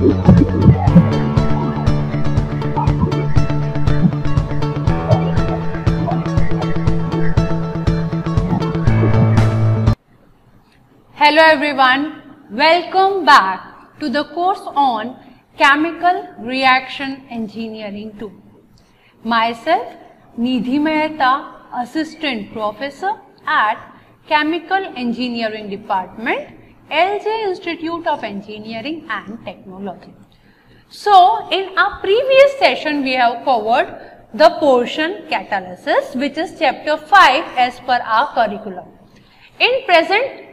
Hello everyone, welcome back to the course on Chemical Reaction Engineering 2. Myself, Nidhi Mehta, Assistant Professor at Chemical Engineering Department, LJ Institute of Engineering and Technology. So, in our previous session, we have covered the portion catalysis, which is chapter 5 as per our curriculum. In present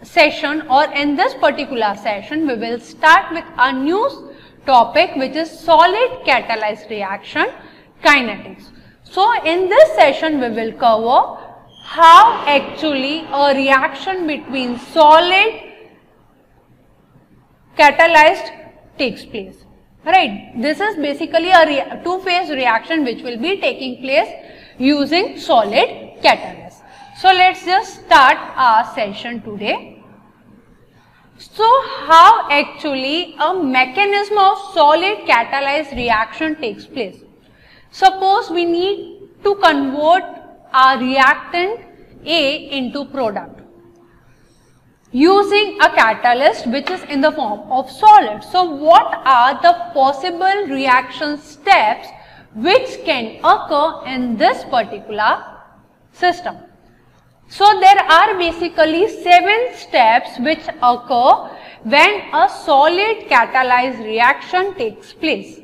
session or in this particular session, we will start with a new topic, which is solid catalyzed reaction kinetics. So, in this session, we will cover how actually a reaction between solid catalyzed takes place. Right? This is basically a two-phase reaction which will be taking place using solid catalyst. So, let's just start our session today. So, how actually a mechanism of solid catalyzed reaction takes place? Suppose we need to convert our reactant A into product using a catalyst which is in the form of solid. So, what are the possible reaction steps which can occur in this particular system? So, there are basically 7 steps which occur when a solid catalyzed reaction takes place.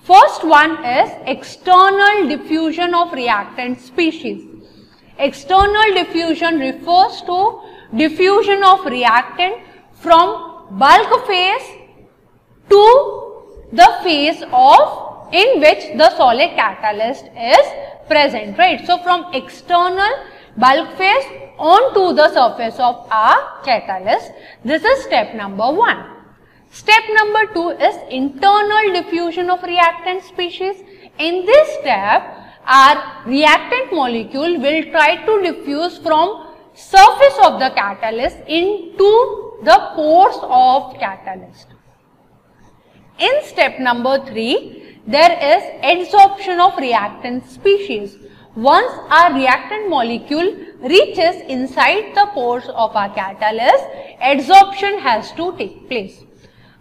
First one is external diffusion of reactant species. External diffusion refers to diffusion of reactant from bulk phase to the phase in which the solid catalyst is present, right? So, from external bulk phase onto the surface of our catalyst. This is step number 1. Step number 2 is internal diffusion of reactant species. In this step, our reactant molecule will try to diffuse from surface of the catalyst into the pores of catalyst. In step number 3, there is adsorption of reactant species. Once our reactant molecule reaches inside the pores of our catalyst, adsorption has to take place.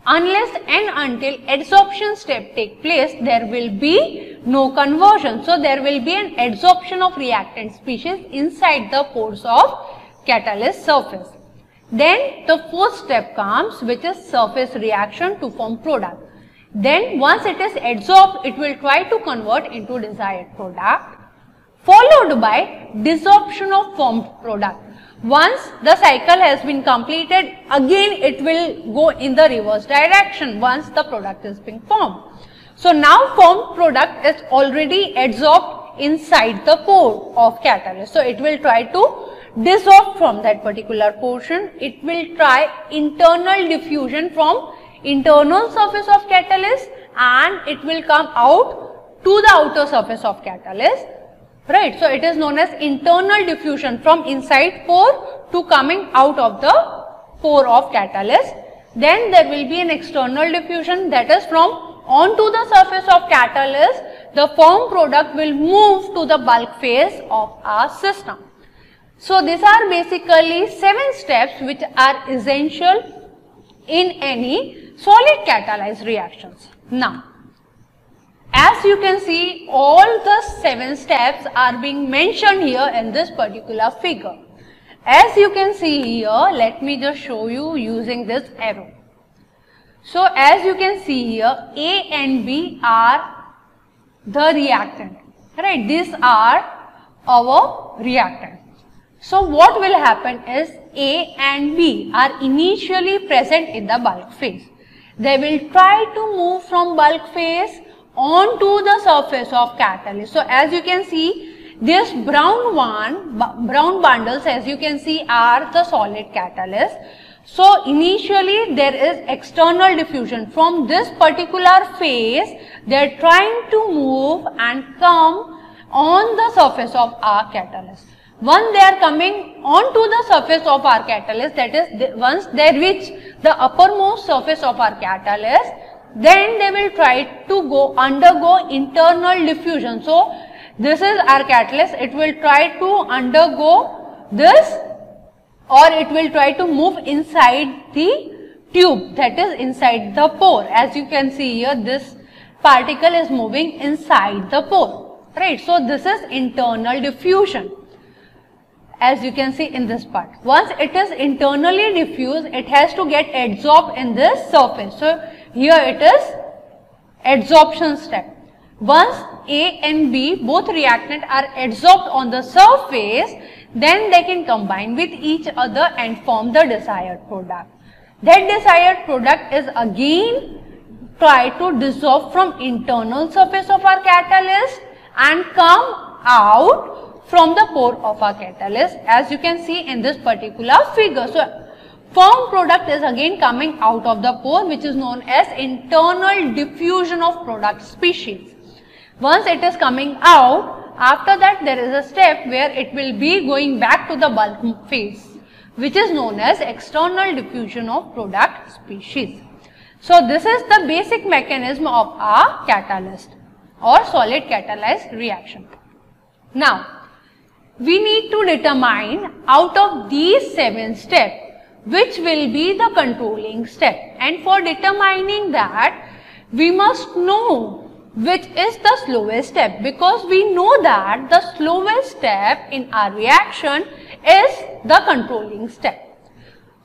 Unless and until adsorption step take place, there will be no conversion. So, there will be an adsorption of reactant species inside the pores of catalyst surface. Then the fourth step comes, which is surface reaction to form product. Then once it is adsorbed, it will try to convert into desired product, followed by desorption of formed product. Once the cycle has been completed, again it will go in the reverse direction once the product is being formed. So, now formed product is already adsorbed inside the pore of catalyst. So, it will try to dissolve from that particular portion. It will try internal diffusion from internal surface of catalyst and it will come out to the outer surface of catalyst. Right. So, it is known as internal diffusion from inside pore to coming out of the pore of catalyst. Then there will be an external diffusion, that is from onto the surface of catalyst, the formed product will move to the bulk phase of our system. So, these are basically 7 steps which are essential in any solid catalyzed reactions. Now, as you can see, all the 7 steps are being mentioned here in this particular figure. As you can see here, let me just show you using this arrow. So, as you can see here, A and B are the reactant, right? These are our reactant. So, what will happen is A and B are initially present in the bulk phase. They will try to move from bulk phase onto the surface of catalyst. So, as you can see, this brown bundles, as you can see, are the solid catalyst. So, initially there is external diffusion. From this particular phase, they are trying to move and come on the surface of our catalyst. Once they are coming onto the surface of our catalyst, that is, once they reach the uppermost surface of our catalyst, then they will try to undergo internal diffusion. So, this is our catalyst, it will try to undergo this, or it will try to move inside the tube, that is inside the pore. As you can see here, this particle is moving inside the pore, right? So, this is internal diffusion, as you can see in this part. Once it is internally diffused, it has to get adsorbed in this surface. So, here it is adsorption step. Once A and B, both reactant are adsorbed on the surface, then they can combine with each other and form the desired product. That desired product is again try to dissolve from internal surface of our catalyst and come out from the pore of our catalyst, as you can see in this particular figure. So, formed product is again coming out of the pore, which is known as internal diffusion of product species. Once it is coming out, after that there is a step where it will be going back to the bulk phase, which is known as external diffusion of product species. So, this is the basic mechanism of our catalyst or solid catalyzed reaction. Now, we need to determine out of these 7 steps which will be the controlling step, and for determining that we must know which is the slowest step, because we know that the slowest step in our reaction is the controlling step.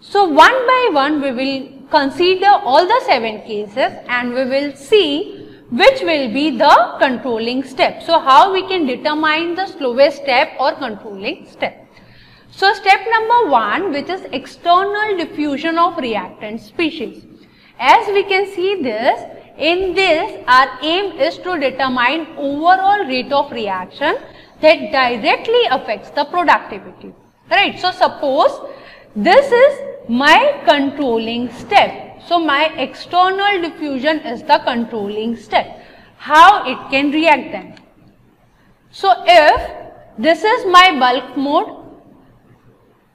So, one by one we will consider all the 7 cases and we will see which will be the controlling step. So, how we can determine the slowest step or controlling step. So, step number 1, which is external diffusion of reactant species. As we can see this, in this our aim is to determine overall rate of reaction that directly affects the productivity, right. So, suppose this is my controlling step. So, my external diffusion is the controlling step. How it can react then? So, if this is my bulk mode,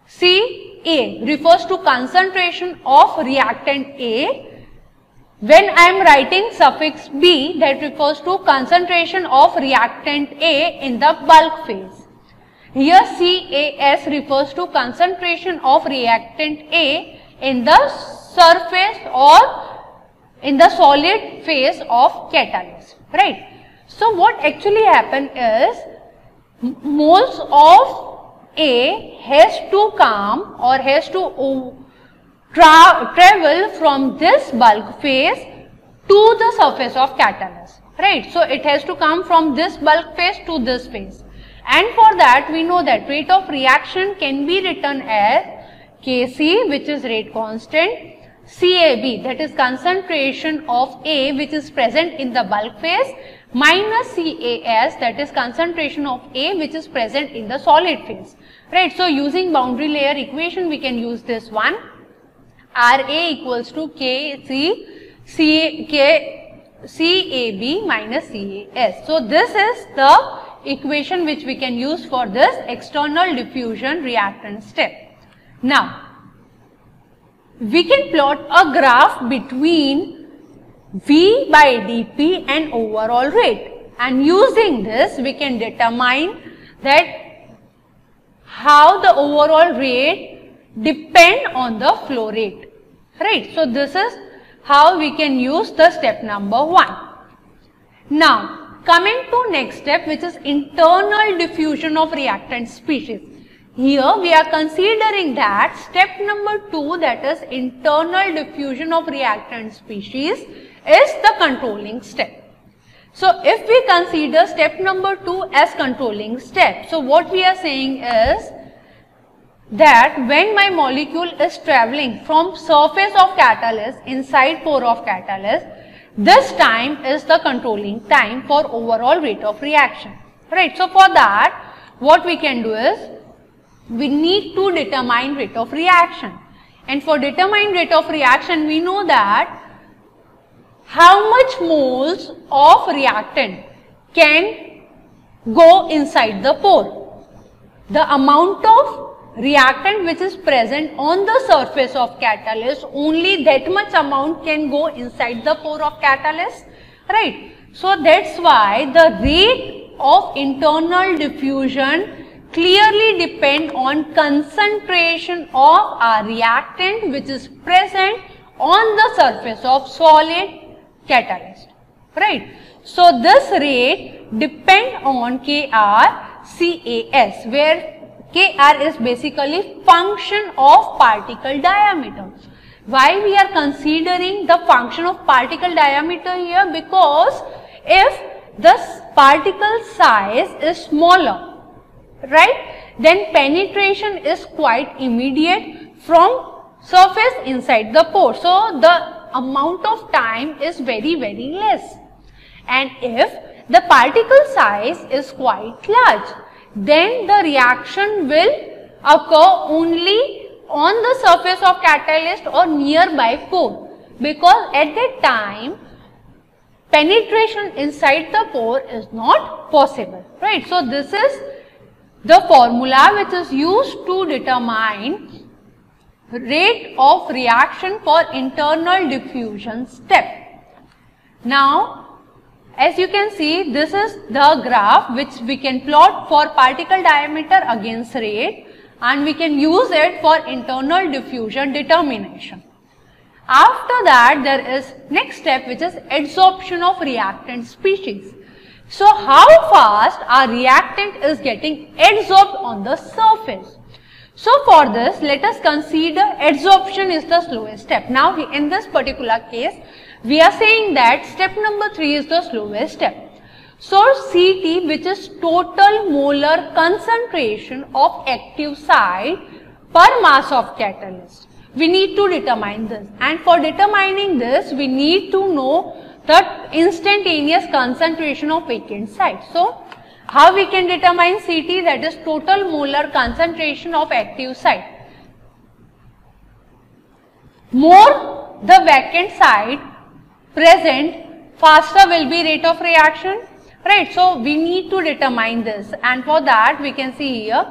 CA refers to concentration of reactant A. When I am writing suffix B, that refers to concentration of reactant A in the bulk phase. Here CAS refers to concentration of reactant A in the surface or in the solid phase of catalyst, right. So, what actually happens is moles of A has to come or has to travel from this bulk phase to the surface of catalyst, right. So, it has to come from this bulk phase to this phase, and for that we know that rate of reaction can be written as Kc, which is rate constant, CAB, that is concentration of A which is present in the bulk phase, minus CAS, that is concentration of A which is present in the solid phase, right. So, using boundary layer equation we can use this one, RA equals to CAB minus CAS. So, this is the equation which we can use for this external diffusion reactant step. Now, we can plot a graph between V by dP and overall rate, and using this we can determine that how the overall rate depend on the flow rate, right. So, this is how we can use the step number 1. Now, coming to next step, which is internal diffusion of reactant species. Here we are considering that step number 2, that is internal diffusion of reactant species, is the controlling step. So, if we consider step number 2 as controlling step, so what we are saying is that when my molecule is traveling from surface of catalyst inside pore of catalyst, this time is the controlling time for overall rate of reaction, right. So, for that what we can do is we need to determine rate of reaction, and for determine rate of reaction we know that how much moles of reactant can go inside the pore. the amount of reactant which is present on the surface of catalyst, only that much amount can go inside the pore of catalyst, right? So that's why the rate of internal diffusion clearly depend on concentration of a reactant which is present on the surface of solid catalyst, right? So this rate depend on KRCAS, where Kr is basically function of particle diameter. Why we are considering the function of particle diameter here? Because if the particle size is smaller, right, then penetration is quite immediate from surface inside the pore. So the amount of time is very less. And if the particle size is quite large, then the reaction will occur only on the surface of catalyst or nearby pore, because at that time penetration inside the pore is not possible, right? So this is the formula which is used to determine rate of reaction for internal diffusion step. Now, as you can see, this is the graph which we can plot for particle diameter against rate, and we can use it for internal diffusion determination. After that, there is next step, which is adsorption of reactant species. So how fast our reactant is getting adsorbed on the surface? So for this, let us consider adsorption is the slowest step. Now in this particular case, we are saying that step number 3 is the slowest step. So Ct, which is total molar concentration of active site per mass of catalyst, we need to determine this, and for determining this we need to know the instantaneous concentration of vacant site. So how we can determine Ct, that is total molar concentration of active site. More the vacant site present, faster will be rate of reaction, right? So we need to determine this, and for that we can see here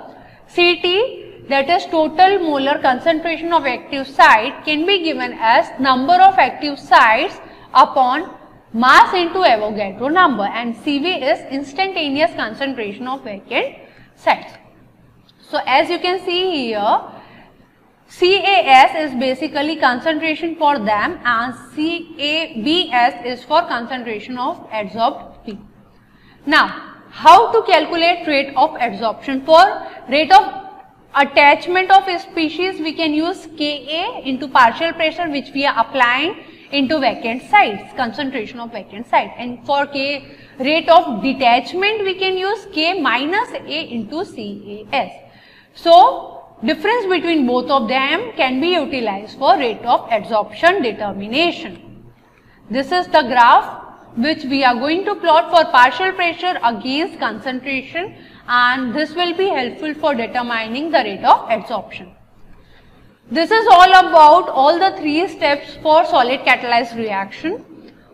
Ct, that is total molar concentration of active site, can be given as number of active sites upon mass into Avogadro number, and Cv is instantaneous concentration of vacant sites. So as you can see here, CAS is basically concentration for them, and CABS is for concentration of adsorbed P. Now, how to calculate rate of adsorption? For rate of attachment of a species, we can use Ka into partial pressure which we are applying into vacant sites, concentration of vacant site, and for K rate of detachment we can use K minus A into CAS. So difference between both of them can be utilized for rate of adsorption determination. This is the graph which we are going to plot for partial pressure against concentration, and this will be helpful for determining the rate of adsorption. This is all about all the 3 steps for solid catalyzed reaction.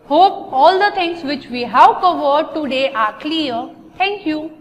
Hope all the things which we have covered today are clear. Thank you.